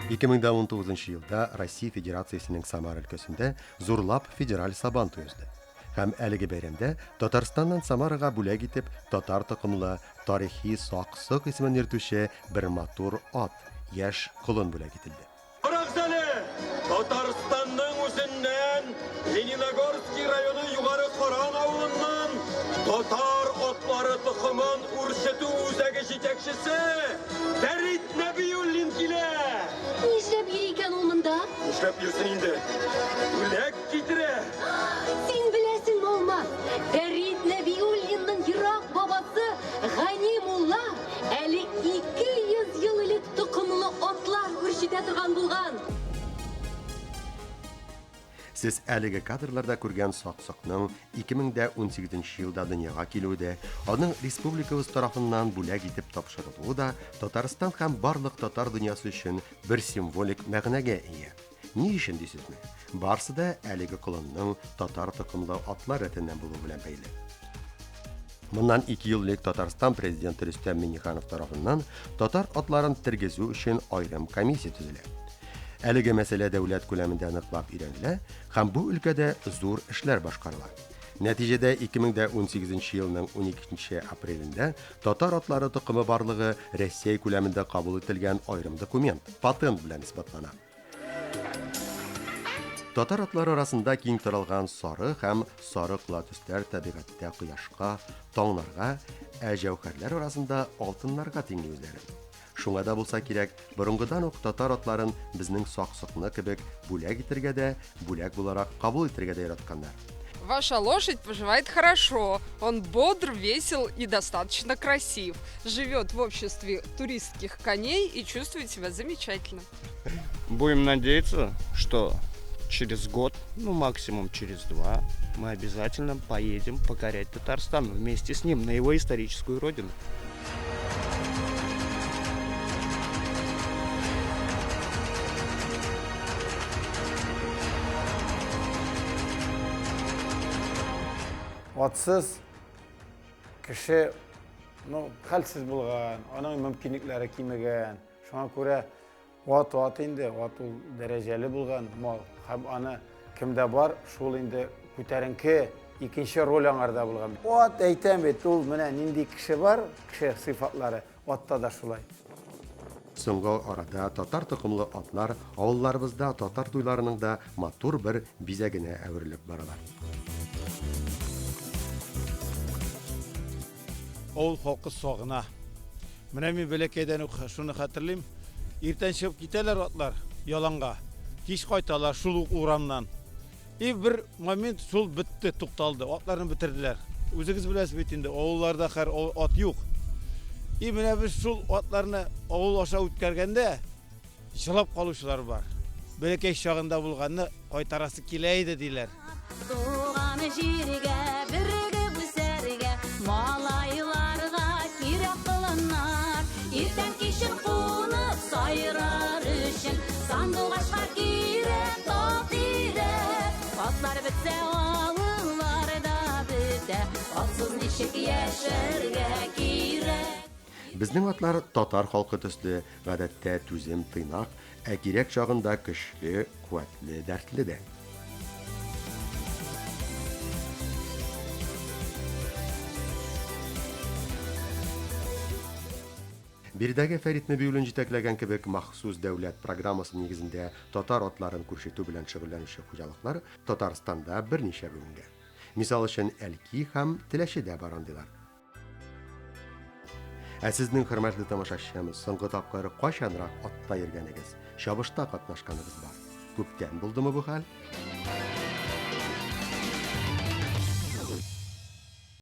2019 елда Россия Федерациясының Самар өлкәсендә зурлап федераль сабан туйызды. Һәм әлеге бәйрәмдә Татарстаннан Самарага бүләк итеп татар токымлы тарихи саксык исемен йөртүче бер матур ат, яшь колын бүләк ителде. Татарстанның үзеннән Лениногорский районы Югары Коран авылыннан татар атлары токымын үрчетү үзәге җитәкчесе Фәрит Нәбиуллин килә. Нишләп йөри икән ул монда? Нишләп йөрсен инде? Бүләк китерә. Син беләсең, Олмас. Фәрит Нәбиуллинның ерак бабасы Гани Мулла әле 200 ел элек токымлы атлар үрчетә торган булган. Сез әлеге кадрларда күргән саксыкның 2018 елда дөньяга килүе, аның республикабыз тарафыннан бүләк итеп тапшырылуы да Татарстан һәм барлык татар дөньясы өчен бер символик мәгънәгә ия. Ни өчен дисезме? Барсы да әлеге колынның татар токымлы атлар рәтеннән булуы белән бәйле. Моннан 2 ел элек Татарстан президенты Рөстәм Миңнеханов тарафыннан татар атларын тергезү өчен аерым комиссия төзелә. Әлеге мәсьәлә дәүләт күләмендә ныклап өйрәнелә һәм бу өлкәдә зур эшләр башкарыла. Нәтиҗәдә 2018 елның 12 апрелендә татар атлары токымы барлыгы Россия күләмендә кабул ителгән аерым документ, патент белән исбатлана. Татар атлары арасында киң таралган сары һәм сарыклы төсләр табигатьтә кояшка, таңнарга, ә җәүһәрләр арасында алтыннарга тиңли үзләре. Шуңа да булса кирәк, борынгыдан ук татар атларын безнең саксыкны кебек бүләк итәргә дә, бүләк буларак кабул итәргә дә яратканнар. Ваша лошадь поживает хорошо, он бодр, весел и достаточно красив. Живет в обществе туристских коней и чувствует себя замечательно. Будем надеяться, что через год, максимум через 2, мы обязательно поедем покорять Татарстан вместе с ним на его историческую родину. Атсыз кеше хәлсез булган, аның мөмкинлекләре кимәгән. Шуңа күрә ат инде, ат ул дәрәҗәле булган мал. Һәм аны кемдә бар, шул инде күтәренке икенче роль аңарда булган. Ат әйтәм бит, ул менә нинди кеше бар, кеше сыйфатлары, атта да шулай. Соңгы арада татар токымлы атлар авылларыбызда татар туйларының да матур бер бизәгенә әверелеп баралар. Авыл халкы сагына. Менә мин бәләкәйдән үк шуны хәтерлим. Иртән чыгып китәләр атлар яланга. Кич кайталар шул ук урамнан. И бер момент шул бетте, тукталды. Атларны бетерделәр. Үзегез беләсез бит инде, авылларда һәр ат юк. И менә без шул атларны авыл аша үткәргәндә җылап калучылар бар. Бәләкәй чагында булганны кайтарасы килә иде диләр. Туган җиргә бергә үсәргә малайларга кирәк кылынар. Иртән кичен кунып сайрар өчен сандугашка кирәк татирә. Атлар бетсә авылларда бетә, атсыз ничек яшәргә кирәк. Безнең атлар татар халкы төсле, гадәттә түзем, тыйнак, ә кирәк чагында көчле, куәтле, дәртле дә. Биредәге Фәрит Нәбиуллин җитәкләгән кебек махсус дәүләт программасы нигезендә татар атларын күрсәтү белән шөгыльләнүче хуҗалыклар Татарстанда берничә бүленгән. Мисал өчен Әлки һәм Теләче дә бар андыйлар. Ә сезнең хөрмәтле тамашачыбыз, соңгы тапкыр кайчанрак атта йөргәнегез, чабышта катнашканыгыз бар? Күптән булдымы бу хәл?